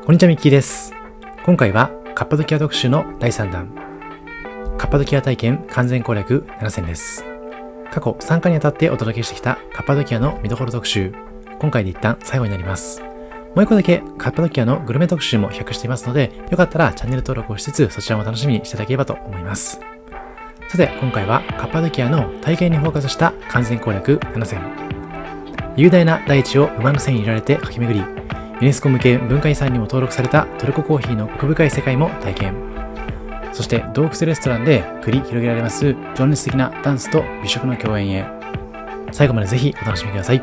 こんにちは、ミッキーです。今回はカッパドキア特集の第3弾、カッパドキア体験完全攻略7選です。過去3回にわたってお届けしてきたカッパドキアの見どころ特集、今回で一旦最後になります。もう一個だけカッパドキアのグルメ特集も比較していますので、よかったらチャンネル登録をしつつそちらも楽しみにしていただければと思います。さて今回はカッパドキアの体験にフォーカスした完全攻略7選。雄大な大地を馬の背に入れられて駆け巡り、ユネスコ向け文化遺産にも登録されたトルココーヒーの奥深い世界も体験。そして洞窟レストランで繰り広げられます情熱的なダンスと美食の共演へ。最後までぜひお楽しみください。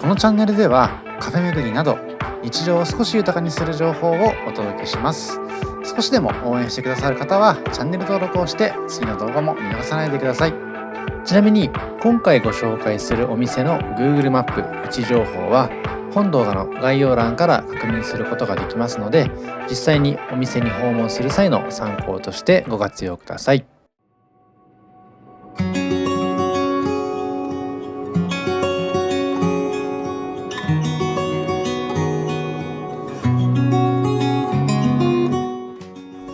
このチャンネルではカフェ巡りなど日常を少し豊かにする情報をお届けします。少しでも応援してくださる方はチャンネル登録をして次の動画も見逃さないでください。ちなみに今回ご紹介するお店の Google マップ位置情報は本動画の概要欄から確認することができますので、実際にお店に訪問する際の参考としてご活用ください。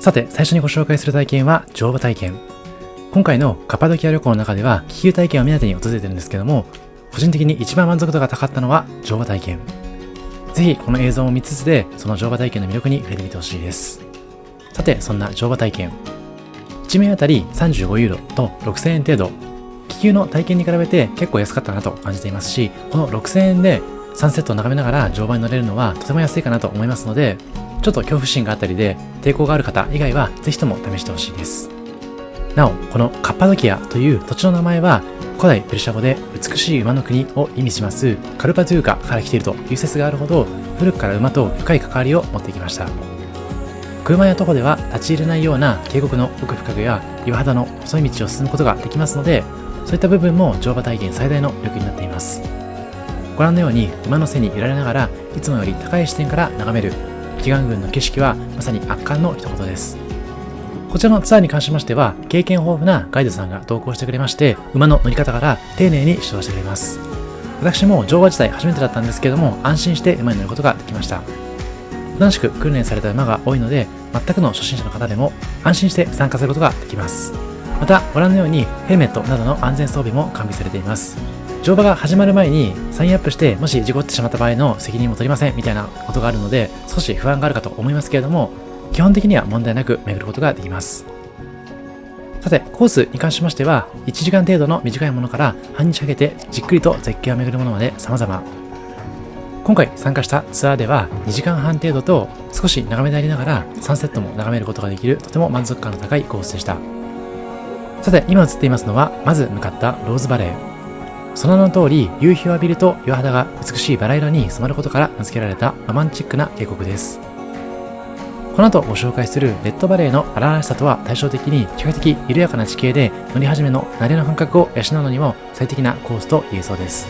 さて最初にご紹介する体験は乗馬体験。今回のカッパドキア旅行の中では気球体験を目当てに訪れてるんですけども、個人的に一番満足度が高かったのは乗馬体験。ぜひこの映像を見つつでその乗馬体験の魅力に触れてみてほしいです。さてそんな乗馬体験、1名あたり35ユーロと6000円程度、気球の体験に比べて結構安かったなと感じていますし、この6000円でサンセットを眺めながら乗馬に乗れるのはとても安いかなと思いますので、ちょっと恐怖心があったりで抵抗がある方以外はぜひとも試してほしいです。なおこのカッパドキアという土地の名前は古代ペルシャ語で美しい馬の国を意味しますカルパドゥーカから来ているという説があるほど、古くから馬と深い関わりを持ってきました。車や徒歩では立ち入れないような渓谷の奥深くや岩肌の細い道を進むことができますので、そういった部分も乗馬体験最大の魅力になっています。ご覧のように馬の背に揺られながらいつもより高い視点から眺める奇岩群の景色はまさに圧巻の一言です。こちらのツアーに関しましては経験豊富なガイドさんが同行してくれまして、馬の乗り方から丁寧に指導してくれます。私も乗馬自体初めてだったんですけども、安心して馬に乗ることができました。正しく訓練された馬が多いので、全くの初心者の方でも安心して参加することができます。またご覧のようにヘルメットなどの安全装備も完備されています。乗馬が始まる前にサインアップして、もし事故ってしまった場合の責任も取りませんみたいなことがあるので、少し不安があるかと思いますけれども、基本的には問題なく巡ることができます。さてコースに関しましては1時間程度の短いものから半日かけてじっくりと絶景を巡るものまで様々。今回参加したツアーでは2時間半程度と少し長めでありながらサンセットも眺めることができるとても満足感の高いコースでした。さて今映っていますのはまず向かったローズバレー。その名の通り夕日を浴びると岩肌が美しいバラ色に染まることから名付けられたロマンチックな渓谷です。この後ご紹介するレッドバレーの荒々しさとは対照的に比較的緩やかな地形で、乗り始めの慣れの感覚を養うのにも最適なコースと言えそうです。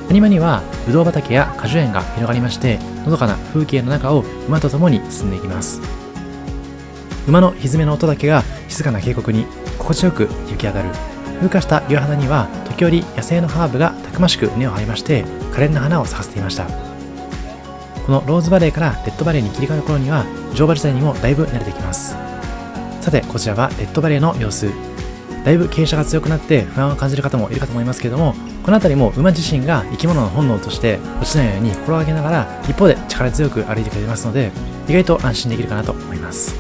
谷間にはブドウ畑や果樹園が広がりまして、のどかな風景の中を馬と共に進んでいきます。馬のひづめの音だけが静かな渓谷に心地よく行き上がる。風化した岩肌には時折野生のハーブがたくましく根を張りまして、可憐な花を咲かせていました。このローズバレーからレッドバレーに切り替わる頃には乗馬自体にもだいぶ慣れてきます。さてこちらはレッドバレーの様子。だいぶ傾斜が強くなって不安を感じる方もいるかと思いますけれども、この辺りも馬自身が生き物の本能として落ちないように心がけながら一方で力強く歩いてくれますので、意外と安心できるかなと思います。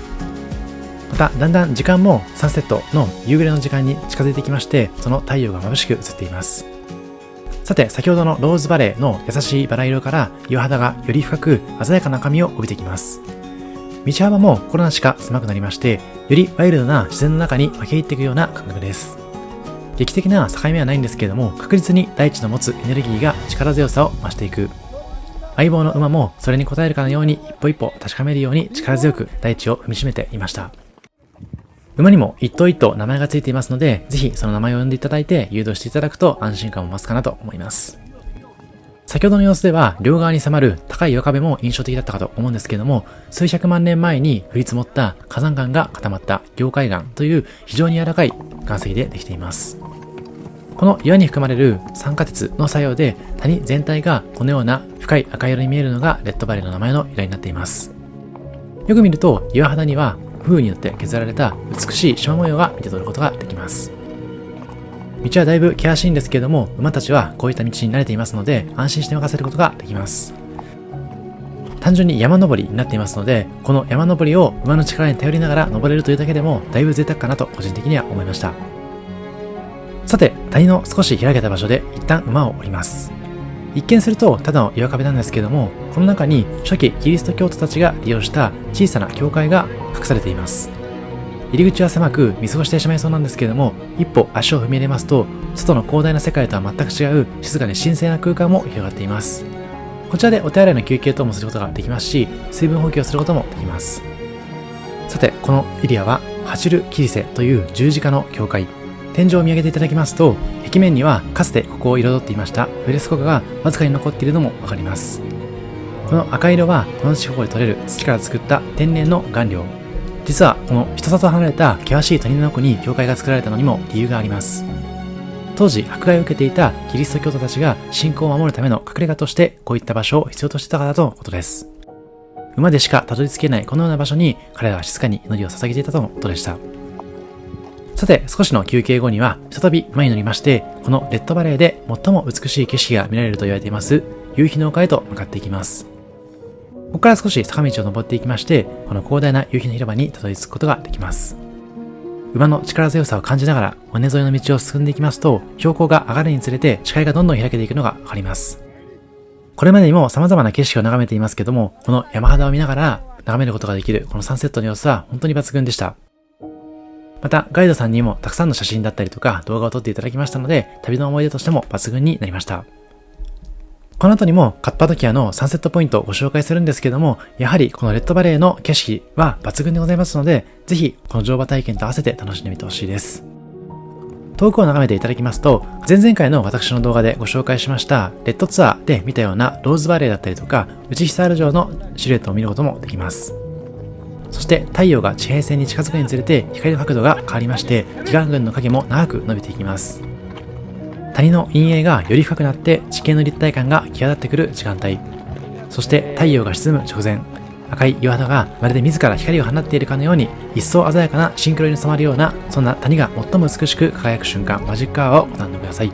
まただんだん時間もサンセットの夕暮れの時間に近づいてきまして、その太陽が眩しく映っています。さて先ほどのローズバレーの優しいバラ色から岩肌がより深く鮮やかな赤みを帯びてきます。道幅も心なしか狭くなりまして、よりワイルドな自然の中に分け入っていくような感覚です。劇的な境目はないんですけれども、確実に大地の持つエネルギーが力強さを増していく。相棒の馬もそれに応えるかのように一歩一歩確かめるように力強く大地を踏みしめていました。馬にも一頭一頭名前がついていますので、ぜひその名前を呼んでいただいて誘導していただくと安心感を増すかなと思います。先ほどの様子では両側に迫る高い岩壁も印象的だったかと思うんですけども、数百万年前に降り積もった火山岩が固まった凝灰岩という非常に柔らかい岩石でできています。この岩に含まれる酸化鉄の作用で谷全体がこのような深い赤色に見えるのがレッドバレーの名前の由来になっています。よく見ると岩肌には風雨によって削られた美しい縞模様が見て取ることができます。道はだいぶ険しいんですけれども、馬たちはこういった道に慣れていますので安心して任せることができます。単純に山登りになっていますので、この山登りを馬の力に頼りながら登れるというだけでもだいぶ贅沢かなと個人的には思いました。さて、谷の少し開けた場所で一旦馬を降ります。一見するとただの岩壁なんですけれども、この中に初期キリスト教徒たちが利用した小さな教会が隠されています。入り口は狭く見過ごしてしまいそうなんですけれども、一歩足を踏み入れますと外の広大な世界とは全く違う静かで神聖な空間も広がっています。こちらでお手洗いの休憩等もすることができますし、水分補給をすることもできます。さて、このエリアはハチュルキリセという十字架の教会。天井を見上げていただきますと、壁面にはかつてここを彩っていましたフレスコ画がわずかに残っているのもわかります。この赤色はこの地方で採れる土から作った天然の顔料。実はこの人里離れた険しい谷の奥に教会が作られたのにも理由があります。当時迫害を受けていたキリスト教徒たちが信仰を守るための隠れ家としてこういった場所を必要としていたからとのことです。馬でしかたどり着けないこのような場所に彼らは静かに祈りを捧げていたとのことでした。さて、少しの休憩後には再び馬に乗りまして、このレッドバレーで最も美しい景色が見られると言われています夕日の丘へと向かっていきます。ここから少し坂道を登っていきまして、この広大な夕日の広場にたどり着くことができます。馬の力強さを感じながら尾根沿いの道を進んでいきますと、標高が上がるにつれて視界がどんどん開けていくのがわかります。これまでにも様々な景色を眺めていますけども、この山肌を見ながら眺めることができるこのサンセットの様子は本当に抜群でした。またガイドさんにもたくさんの写真だったりとか動画を撮っていただきましたので、旅の思い出としても抜群になりました。この後にもカッパドキアのサンセットポイントをご紹介するんですけども、やはりこのレッドバレーの景色は抜群でございますので、ぜひこの乗馬体験と合わせて楽しんでみてほしいです。遠くを眺めていただきますと、前々回の私の動画でご紹介しましたレッドツアーで見たようなローズバレーだったりとか内ヒサール城のシルエットを見ることもできます。そして太陽が地平線に近づくにつれて光の角度が変わりまして、義眼群の影も長く伸びていきます。谷の陰影がより深くなって地形の立体感が際立ってくる時間帯。そして太陽が沈む直前、赤い岩肌がまるで自ら光を放っているかのように一層鮮やかなシンクロに染まるような、そんな谷が最も美しく輝く瞬間、マジックアワーをご覧ください。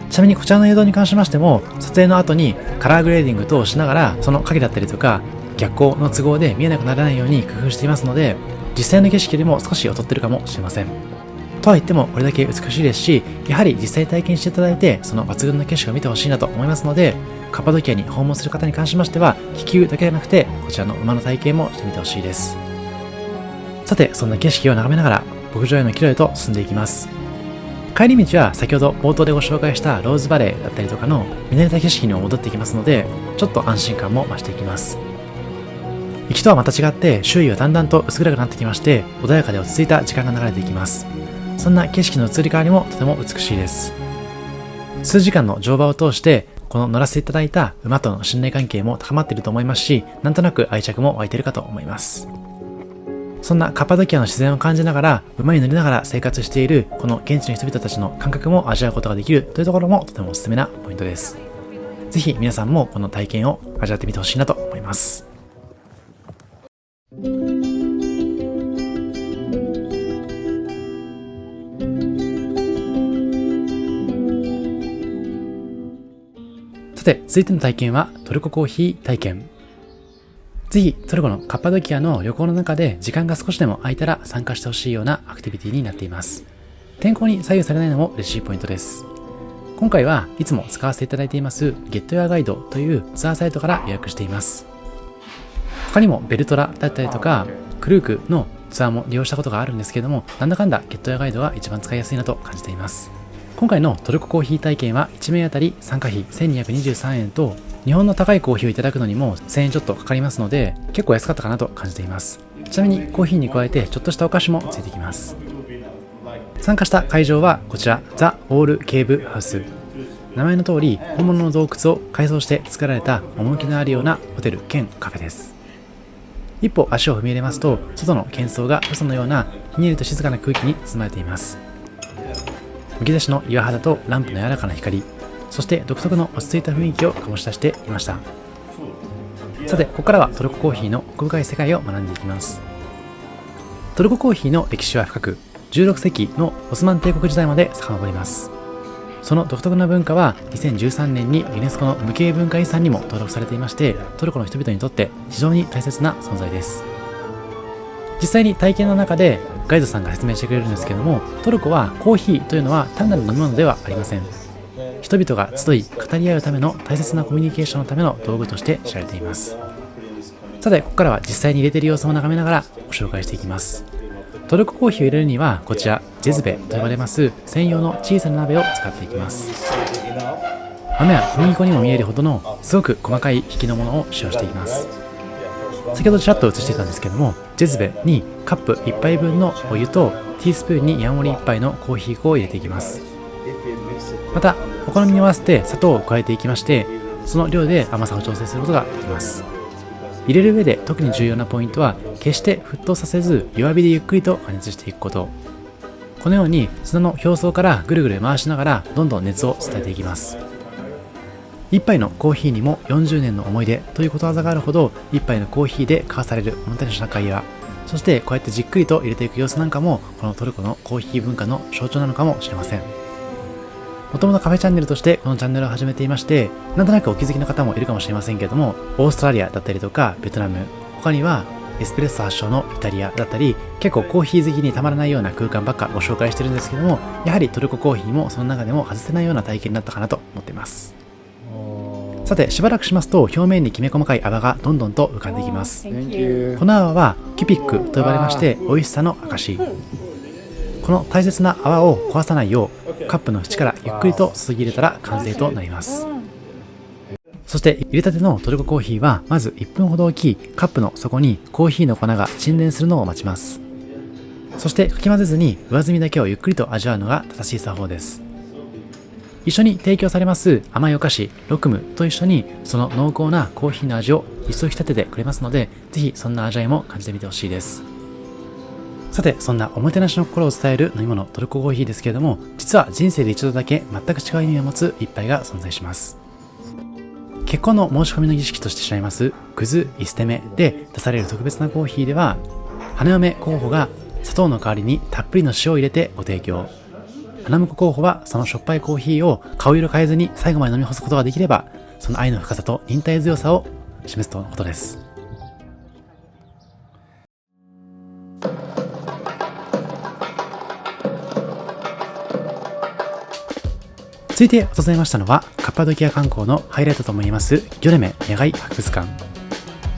ちなみにこちらの映像に関しましても、撮影の後にカラーグレーディング等をしながらその影だったりとか逆光の都合で見えなくならないように工夫していますので、実際の景色よりも少し劣ってるかもしれません。とは言ってもこれだけ美しいですし、やはり実際体験していただいてその抜群の景色を見てほしいなと思いますので、カッパドキアに訪問する方に関しましては気球だけでなくてこちらの馬の体験もしてみてほしいです。さて、そんな景色を眺めながら牧場への帰路へと進んでいきます。帰り道は先ほど冒頭でご紹介したローズバレーだったりとかの見慣れた景色にも戻っていきますので、ちょっと安心感も増していきます。行きとはまた違って周囲はだんだんと薄暗くなってきまして、穏やかで落ち着いた時間が流れていきます。そんな景色の移り変わりもとても美しいです。数時間の乗馬を通してこの乗らせていただいた馬との信頼関係も高まっていると思いますし、なんとなく愛着も湧いているかと思います。そんなカッパドキアの自然を感じながら馬に乗りながら生活しているこの現地の人々たちの感覚も味わうことができるというところもとてもおすすめなポイントです。ぜひ皆さんもこの体験を味わってみてほしいなと思います。さて、続いての体験はトルココーヒー体験。ぜひトルコのカッパドキアの旅行の中で時間が少しでも空いたら参加してほしいようなアクティビティになっています。天候に左右されないのも嬉しいポイントです。今回はいつも使わせていただいていますゲットヤガイドというツアーサイトから予約しています。他にもベルトラだったりとかクルークのツアーも利用したことがあるんですけども、なんだかんだゲットヤガイドが一番使いやすいなと感じています。今回のトルココーヒー体験は1名あたり参加費1223円と、日本の高いコーヒーをいただくのにも1000円ちょっとかかりますので、結構安かったかなと感じています。ちなみにコーヒーに加えてちょっとしたお菓子もついてきます。参加した会場はこちらザ・オール・ケーブ・ハウス。名前の通り本物の洞窟を改装して作られた趣のあるようなホテル兼カフェです。一歩足を踏み入れますと、外の喧騒が嘘のようなひんやりと静かな空気に包まれています。むき出しの岩肌とランプの柔らかな光、そして独特の落ち着いた雰囲気を醸し出していました。さて、ここからはトルココーヒーの奥深い世界を学んでいきます。トルココーヒーの歴史は深く、16世紀のオスマン帝国時代まで遡ります。その独特な文化は2013年にユネスコの無形文化遺産にも登録されていまして、トルコの人々にとって非常に大切な存在です。実際に体験の中でガイドさんが説明してくれるんですけども、トルコはコーヒーというのは単なる飲み物ではありません。人々が集い語り合うための大切なコミュニケーションのための道具として知られています。さて、ここからは実際に入れている様子を眺めながらご紹介していきます。トルココーヒーを入れるにはこちらジェズベと呼ばれます専用の小さな鍋を使っていきます。豆は小麦粉にも見えるほどのすごく細かい引きのものを使用していきます。先ほどちらっと映していたんですけども、ジェズベにカップ1杯分のお湯とティースプーンにヤンモリ1杯のコーヒー粉を入れていきます。またお好みに合わせて砂糖を加えていきまして、その量で甘さを調整することができます。入れる上で特に重要なポイントは、決して沸騰させず弱火でゆっくりと加熱していくこと。このように砂の表層からぐるぐる回しながらどんどん熱を伝えていきます。一杯のコーヒーにも40年の思い出ということわざがあるほど、一杯のコーヒーで交わされるおもてなしの会話、そしてこうやってじっくりと入れていく様子なんかも、このトルコのコーヒー文化の象徴なのかもしれません。もともとカフェチャンネルとしてこのチャンネルを始めていまして、なんとなくお気づきの方もいるかもしれませんけれども、オーストラリアだったりとかベトナム、他にはエスプレッソ発祥のイタリアだったり、結構コーヒー好きにたまらないような空間ばっかご紹介してるんですけども、やはりトルココーヒーもその中でも外せないような体験になったかなと思っています。さて、しばらくしますと表面にきめ細かい泡がどんどんと浮かんでいきます。この泡はキュピックと呼ばれまして、美味しさの証。この大切な泡を壊さないようカップの縁からゆっくりと注ぎ入れたら完成となります。そして入れたてのトルココーヒーはまず1分ほど置き、カップの底にコーヒーの粉が沈殿するのを待ちます。そしてかき混ぜずに上澄みだけをゆっくりと味わうのが正しい作法です。一緒に提供されます甘いお菓子ロクムと一緒にその濃厚なコーヒーの味を一層引き立ててくれますので、ぜひそんな味わいも感じてみてほしいです。さて、そんなおもてなしの心を伝える飲み物トルココーヒーですけれども、実は人生で一度だけ全く違う意味を持つ一杯が存在します。結婚の申し込みの儀式として知られますクズ・イステメで出される特別なコーヒーでは、花嫁候補が砂糖の代わりにたっぷりの塩を入れてご提供、花婿候補はそのしょっぱいコーヒーを顔色変えずに最後まで飲み干すことができれば、その愛の深さと忍耐強さを示すとのことです。続いて訪れましたのはカッパドキア観光のハイライトともいえますギョレメ野外博物館。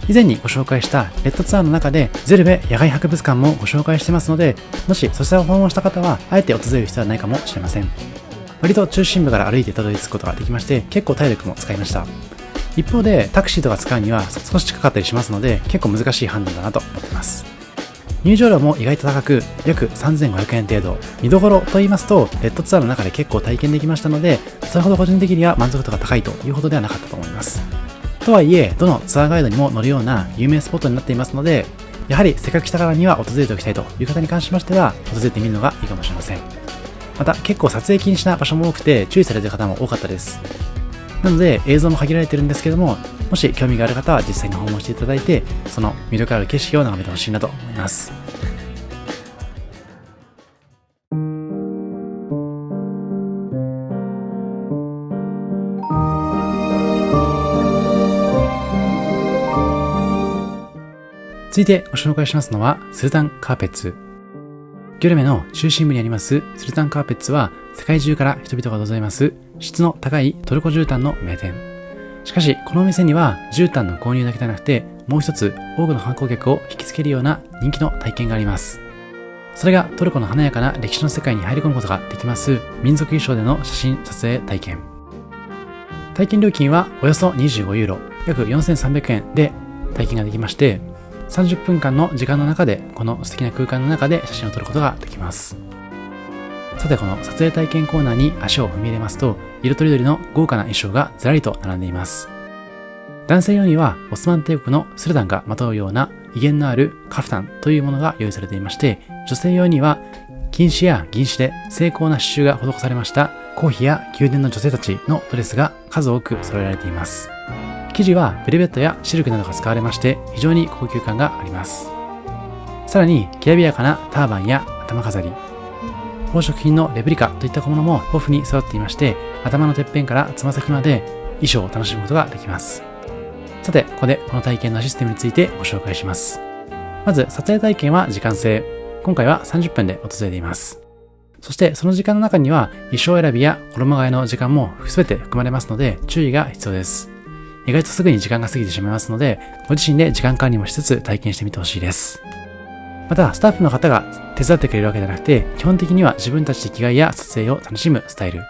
以前にご紹介したレッドツアーの中でゼルベ野外博物館もご紹介してますので、もしそちらを訪問した方はあえて訪れる必要はないかもしれません。割と中心部から歩いてたどり着くことができまして、結構体力も使いました。一方でタクシーとか使うには少し近かったりしますので、結構難しい判断だなと思っています。入場料も意外と高く、約3500円程度。見どころと言いますと、レッドツアーの中で結構体験できましたので、それほど個人的には満足度が高いというほどではなかったと思います。とはいえ、どのツアーガイドにも載るような有名スポットになっていますので、やはりせっかく来たからには訪れておきたいという方に関しましては、訪れてみるのがいいかもしれません。また、結構撮影禁止な場所も多くて注意されている方も多かったです。なので映像も限られてるんですけども、もし興味がある方は実際に訪問していただいて、その魅力ある景色を眺めてほしいなと思います。続いてご紹介しますのはスルタンカーペッツ。ギョレメの中心部にありますスルタンカーペッツは、世界中から人々が訪れます質の高いトルコ絨毯の名店。しかしこのお店には絨毯の購入だけではなくて、もう一つ多くの観光客を引きつけるような人気の体験があります。それがトルコの華やかな歴史の世界に入り込むことができます民族衣装での写真撮影体験。体験料金はおよそ25ユーロ、約4300円で体験ができまして、30分間の時間の中でこの素敵な空間の中で写真を撮ることができます。さて、この撮影体験コーナーに足を踏み入れますと、色とりどりの豪華な衣装がずらりと並んでいます。男性用にはオスマン帝国のスルタンがまとうような威厳のあるカフタンというものが用意されていまして、女性用には金糸や銀糸で精巧な刺繍が施されました皇妃や宮殿の女性たちのドレスが数多く揃えられています。生地はベルベットやシルクなどが使われまして非常に高級感があります。さらにきらびやかなターバンや頭飾り、宝飾品のレプリカといった小物も豊富に揃っていまして、頭のてっぺんからつま先まで衣装を楽しむことができます。さて、ここでこの体験のシステムについてご紹介します。まず、撮影体験は時間制。今回は30分で訪れています。そしてその時間の中には衣装選びや衣替えの時間も全て含まれますので注意が必要です。意外とすぐに時間が過ぎてしまいますので、ご自身で時間管理もしつつ体験してみてほしいです。また、スタッフの方が手伝ってくれるわけじゃなくて、基本的には自分たちで着替えや撮影を楽しむスタイル。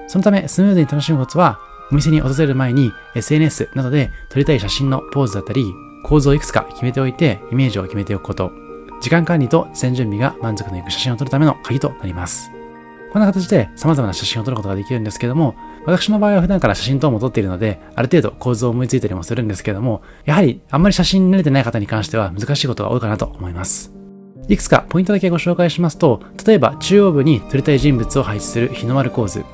そのため、スムーズに楽しむコツは、お店に訪れる前に SNS などで撮りたい写真のポーズだったり、構図をいくつか決めておいて、イメージを決めておくこと。時間管理と事前準備が満足のいく写真を撮るための鍵となります。こんな形で様々な写真を撮ることができるんですけども、私の場合は普段から写真等も撮っているので、ある程度構図を思いついたりもするんですけども、やはりあんまり写真に慣れてない方に関しては難しいことが多いかなと思います。いくつかポイントだけご紹介しますと、例えば中央部に撮りたい人物を配置する日の丸構図。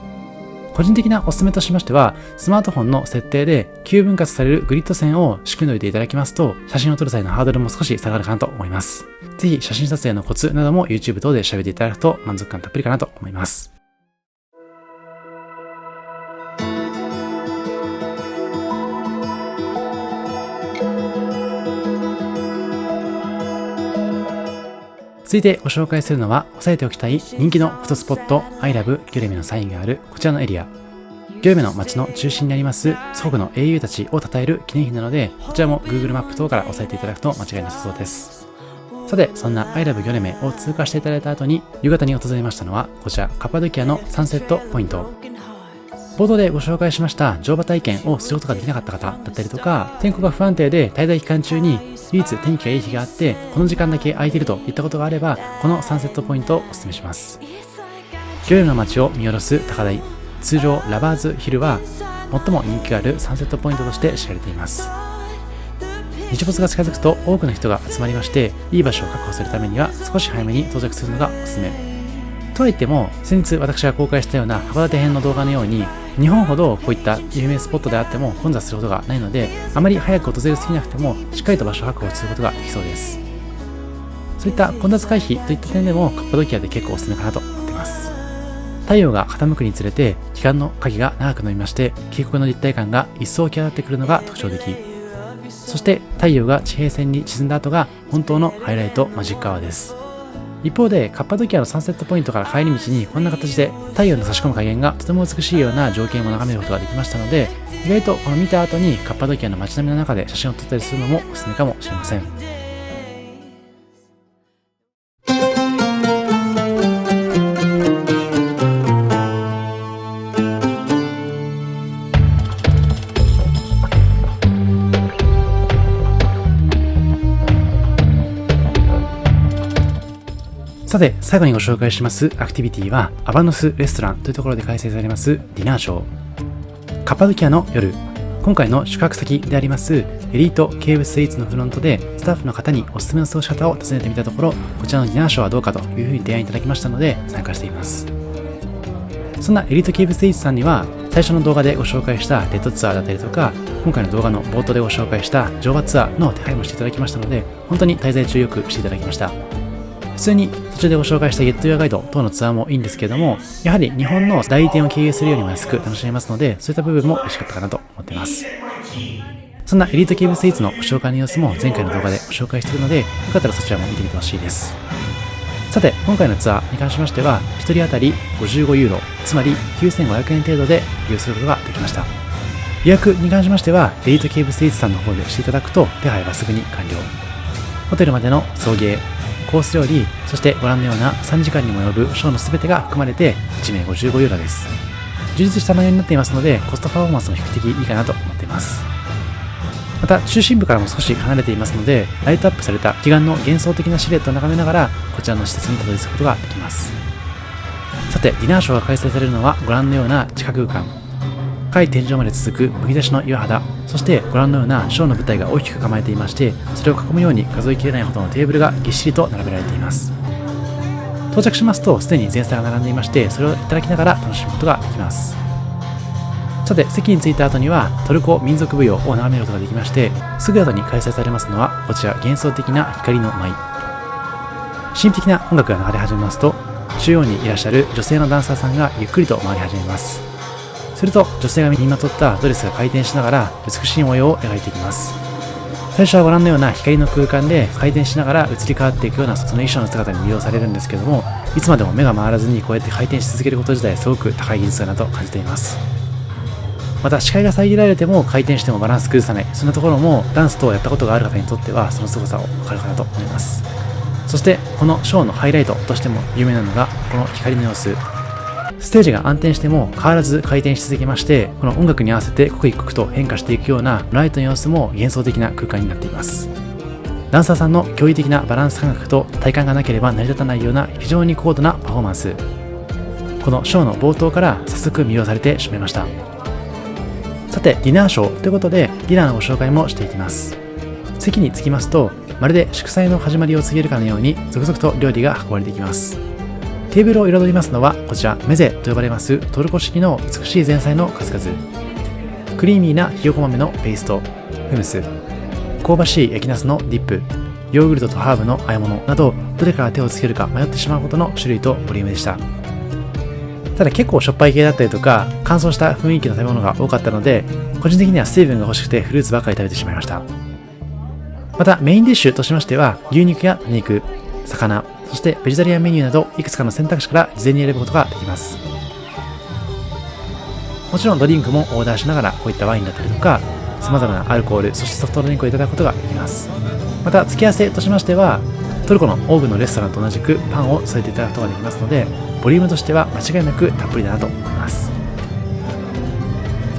個人的なおすすめとしましては、スマートフォンの設定で9分割されるグリッド線を仕組んでおいていただきますと、写真を撮る際のハードルも少し下がるかなと思います。ぜひ写真撮影のコツなども YouTube 等で調べていただくと満足感たっぷりかなと思います。続いてご紹介するのは、押さえておきたい人気のフォトスポット I love ギョレメのサインがあるこちらのエリア。ギョレメの街の中心にあります祖国の英雄たちを称える記念碑なので、こちらも Google マップ等から押さえていただくと間違いなさそうです。さて、そんな I love ギョレメを通過していただいた後に夕方に訪れましたのは、こちらカッパドキアのサンセットポイント。冒頭でご紹介しました乗馬体験をすることができなかった方だったりとか、天候が不安定で滞在期間中に唯一天気がいい日があってこの時間だけ空いているといったことがあれば、このサンセットポイントをお勧めします。ギョレメの街を見下ろす高台、通常ラバーズヒルは最も人気があるサンセットポイントとして知られています。日没が近づくと多くの人が集まりまして、いい場所を確保するためには少し早めに到着するのがおすすめとはいっても、先日私が公開したような函館編の動画のように日本ほどこういった有名スポットであっても混雑することがないので、あまり早く訪れすぎなくてもしっかりと場所を確保することができそうです。そういった混雑回避といった点でもカッパドキアで結構おすすめかなと思っています。太陽が傾くにつれて期間の影が長く伸びまして、渓谷の立体感が一層際立ってくるのが特徴的。そして太陽が地平線に沈んだ後が本当のハイライトマジックアワーです。一方でカッパドキアのサンセットポイントから帰り道にこんな形で太陽の差し込む加減がとても美しいような情景も眺めることができましたので、意外とこの見た後にカッパドキアの街並みの中で写真を撮ったりするのもおすすめかもしれません。さて、最後にご紹介しますアクティビティはアバノスレストランというところで開催されますディナーショー。カッパドキアの夜、今回の宿泊先でありますエリートケーブスイーツのフロントでスタッフの方におすすめの過ごし方を尋ねてみたところ、こちらのディナーショーはどうかというふうに提案いただきましたので参加しています。そんなエリートケーブスイーツさんには最初の動画でご紹介したレッドツアーだったりとか、今回の動画の冒頭でご紹介した乗馬ツアーの手配もしていただきましたので、本当に滞在中よくしていただきました。普通に途中でご紹介したゲットユアガイド等のツアーもいいんですけれども、やはり日本の代理店を経由するよりも安く楽しめますので、そういった部分も嬉しかったかなと思っています。そんなエリートケーブスイーツのご紹介の様子も前回の動画でご紹介しているので、よかったらそちらも見てみてほしいです。さて、今回のツアーに関しましては1人当たり55ユーロ、つまり9500円程度で利用することができました。予約に関しましてはエリートケーブスイーツさんの方でしていただくと手配はすぐに完了。ホテルまでの送迎、コース料理、そしてご覧のような3時間にも及ぶショーの全てが含まれて1名55ユーロです。充実した内容になっていますので、コストパフォーマンスも比較的いいかなと思っています。また中心部からも少し離れていますので、ライトアップされた奇岩の幻想的なシルエットを眺めながらこちらの施設にたどり着くことができます。さて、ディナーショーが開催されるのはご覧のような地下空間、深い天井まで続くむき出しの岩肌、そしてご覧のようなショーの舞台が大きく構えていまして、それを囲むように数えきれないほどのテーブルがぎっしりと並べられています。到着しますとすでに前菜が並んでいまして、それをいただきながら楽しむことができます。さて、席に着いた後にはトルコ民族舞踊を眺めることができまして、すぐ後に開催されますのはこちら幻想的な光の舞。神秘的な音楽が流れ始めますと、中央にいらっしゃる女性のダンサーさんがゆっくりと回り始めます。すると女性が身にまとったドレスが回転しながら美しい模様を描いていきます。最初はご覧のような光の空間で回転しながら移り変わっていくようなその衣装の姿に魅了されるんですけども、いつまでも目が回らずにこうやって回転し続けること自体すごく高い技術だなと感じています。また視界が遮られても回転してもバランス崩さない、そんなところもダンス等をやったことがある方にとってはその凄さを分かるかなと思います。そしてこのショーのハイライトとしても有名なのがこの光の様子。ステージが暗転しても変わらず回転し続けまして、この音楽に合わせて刻一刻と変化していくようなライトの様子も幻想的な空間になっています。ダンサーさんの驚異的なバランス感覚と体幹がなければ成り立たないような非常に高度なパフォーマンス。このショーの冒頭から早速魅了されてしまいました。さて、ディナーショーということでディナーのご紹介もしていきます。席に着きますと、まるで祝祭の始まりを告げるかのように続々と料理が運ばれていきます。テーブルを彩りますのはこちらメゼと呼ばれますトルコ式の美しい前菜の数々。クリーミーなひよこ豆のペースト、フムス、香ばしい焼きナスのディップ、ヨーグルトとハーブの和え物など、どれから手をつけるか迷ってしまうほどの種類とボリュームでした。ただ結構しょっぱい系だったりとか乾燥した雰囲気の食べ物が多かったので、個人的には水分が欲しくてフルーツばかり食べてしまいました。またメインディッシュとしましては牛肉や鶏肉、魚、そしてベジタリアンメニューなどいくつかの選択肢から事前に選ぶことができます。もちろんドリンクもオーダーしながらこういったワインだったりとか様々なアルコール、そしてソフトドリンクをいただくことができます。また付け合わせとしましてはトルコの多くのレストランと同じくパンを添えていただくことができますので、ボリュームとしては間違いなくたっぷりだなと思います。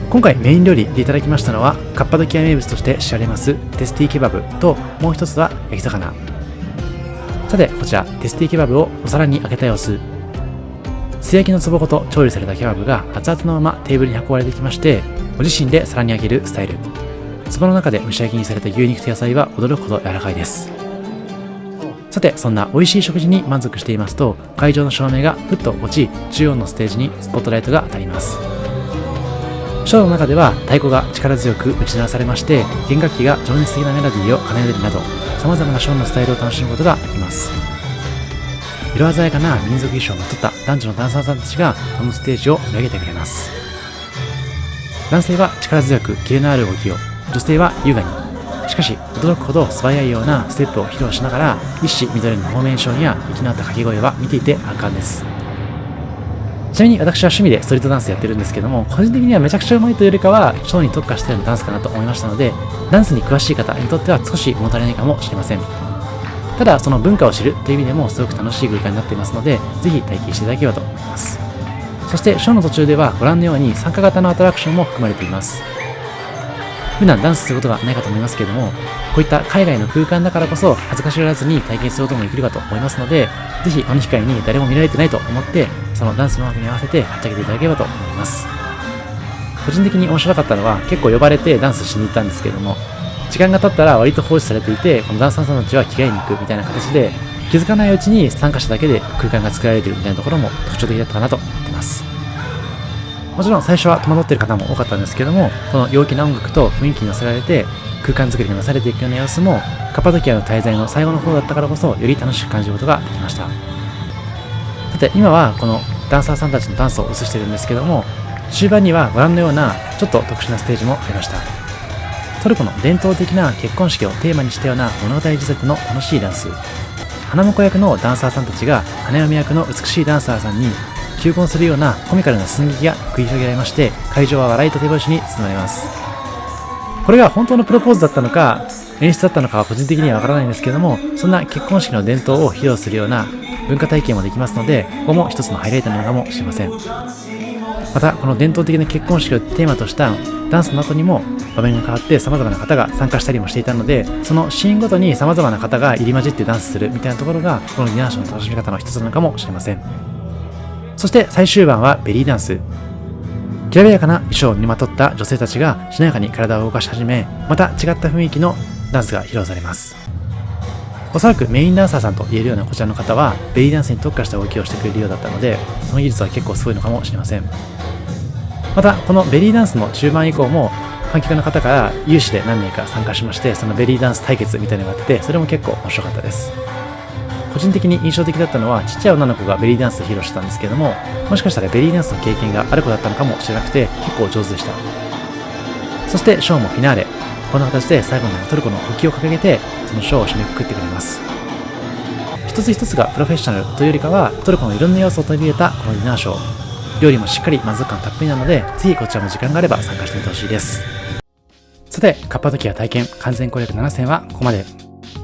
今回メイン料理でいただきましたのはカッパドキア名物として知られますテスティケバブと、もう一つは焼き魚。さて、こちらテスティケバブをお皿に開けた様子。素焼きの壺ごと調理されたケバブが熱々のままテーブルに運ばれてきまして、ご自身で皿にあげるスタイル。壺の中で蒸し焼きにされた牛肉と野菜は驚くほど柔らかいです。さて、そんな美味しい食事に満足していますと、会場の照明がふっと落ち、中央のステージにスポットライトが当たります。ショーの中では太鼓が力強く打ち鳴らされまして、弦楽器が情熱的なメロディーを奏でるなど、様々なショーのスタイルを楽しむことができます。色鮮やかな民族衣装をまとった男女のダンサーさんたちがこのステージを盛り上げてくれます。男性は力強くキレのある動きを、女性は優雅に、しかし驚くほど素早いようなステップを披露しながら、一糸乱れぬフォーメーションや息の合った掛け声は見ていて圧巻です。ちなみに私は趣味でストリートダンスやってるんですけども、個人的にはめちゃくちゃ上手いというよりかはショーに特化しているダンスかなと思いましたので、ダンスに詳しい方にとっては少し物足りないかもしれません。ただその文化を知るという意味でもすごく楽しい空間になっていますので、ぜひ体験していただければと思います。そしてショーの途中ではご覧のように参加型のアトラクションも含まれています。普段ダンスすることがないかと思いますけれども、こういった海外の空間だからこそ恥ずかしがらずに体験することもできるかと思いますので、ぜひこの機会に誰も見られてないと思ってそのダンスの枠に合わせてはっちゃけていただければと思います。個人的に面白かったのは、結構呼ばれてダンスしに行ったんですけれども、時間が経ったら割と放置されていて、このダンサーさんたちは着替えに行くみたいな形で、気づかないうちに参加者だけで空間が作られているみたいなところも特徴的だったかなと思っています。もちろん最初は戸惑っている方も多かったんですけども、この陽気な音楽と雰囲気に乗せられて空間作りがなされていくような様子も、カッパドキアの滞在の最後の方だったからこそより楽しく感じることができました。さて、今はこのダンサーさんたちのダンスを映しているんですけども、終盤にはご覧のようなちょっと特殊なステージもありました。トルコの伝統的な結婚式をテーマにしたような物語仕立ての楽しいダンス。花婿役のダンサーさんたちが花嫁役の美しいダンサーさんに求婚するようなコミカルな寸劇が繰り広げられまして、会場は笑いと手拍子に包まれます。これが本当のプロポーズだったのか演出だったのかは個人的にはわからないんですけども、そんな結婚式の伝統を披露するような文化体験もできますので、ここも一つのハイライトなのかもしれません。またこの伝統的な結婚式をテーマとしたダンスの後にも場面が変わって様々な方が参加したりもしていたので、そのシーンごとに様々な方が入り混じってダンスするみたいなところがこのディナーショーの楽しみ方の一つなのかもしれません。そして最終盤はベリーダンス。きらびやかな衣装を身にまとった女性たちがしなやかに体を動かし始め、また違った雰囲気のダンスが披露されます。おそらくメインダンサーさんと言えるようなこちらの方はベリーダンスに特化した動きをしてくれるようだったので、その技術は結構すごいのかもしれません。またこのベリーダンスの中盤以降も観客の方から有志で何名か参加しまして、そのベリーダンス対決みたいなのがあって、それも結構面白かったです。個人的に印象的だったのは、ちっちゃい女の子がベリーダンスを披露してたんですけども、もしかしたらベリーダンスの経験がある子だったのかもしれなくて、結構上手でした。そしてショーもフィナーレ、こんな形で最後にトルコの国旗を掲げてそのショーを締めくくってくれます。一つ一つがプロフェッショナルというよりかは、トルコのいろんな要素を取り入れたこのディナーショー、料理もしっかり満足感たっぷりなので、ぜひこちらも時間があれば参加してみてほしいです。さて、カッパドキア体験完全攻略7選はここまで。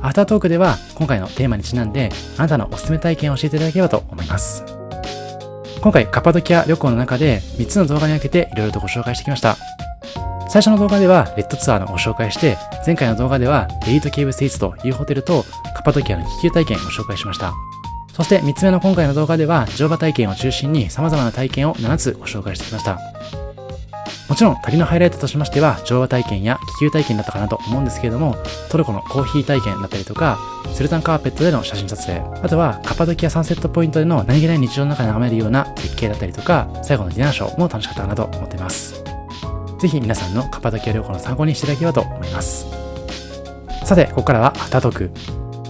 アフタートークでは今回のテーマにちなんで、あなたのおすすめ体験を教えていただければと思います。今回カッパドキア旅行の中で3つの動画に分けていろいろとご紹介してきました。最初の動画ではレッドツアーのご紹介して、前回の動画ではエリートケーブスイーツというホテルとカッパドキアの気球体験をご紹介しました。そして3つ目の今回の動画では乗馬体験を中心に様々な体験を7つご紹介してきました。もちろん旅のハイライトとしましては乗馬体験や気球体験だったかなと思うんですけれども、トルコのコーヒー体験だったりとか、スルタンカーペットでの写真撮影、あとはカッパドキアサンセットポイントでの何気ない日常の中で眺めるような絶景だったりとか、最後のディナーショーも楽しかったかなと思っています。ぜひ皆さんのカッパドキア旅行の参考にしていただければと思います。さて、ここからはアフタートーク。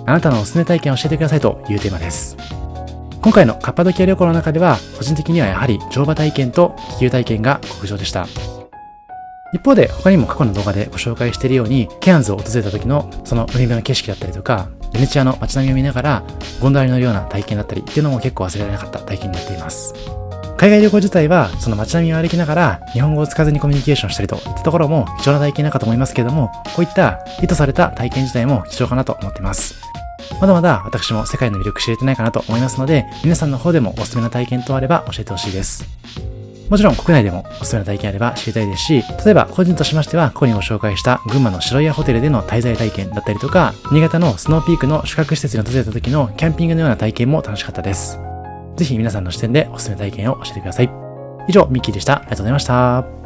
あなたのおすすめ体験を教えてくださいというテーマです。今回のカッパドキア旅行の中では、個人的にはやはり乗馬体験と気球体験が極上でした。一方で他にも過去の動画でご紹介しているように、ケアンズを訪れた時のその海辺の景色だったりとか、ベネチアの街並みを見ながらゴンドラに乗るような体験だったりっていうのも結構忘れられなかった体験になっています。海外旅行自体はその街並みを歩きながら日本語を使わずにコミュニケーションしたりといったところも貴重な体験なのかと思いますけれども、こういった意図された体験自体も貴重かなと思っています。まだまだ私も世界の魅力知れてないかなと思いますので、皆さんの方でもおすすめな体験等あれば教えてほしいです。もちろん国内でもおすすめの体験あれば知りたいですし、例えば個人としましてはここにご紹介した群馬の白屋ホテルでの滞在体験だったりとか、新潟のスノーピークの宿泊施設に訪れた時のキャンピングのような体験も楽しかったです。ぜひ皆さんの視点でおすすめ体験を教えてください。以上、ミッキーでした。ありがとうございました。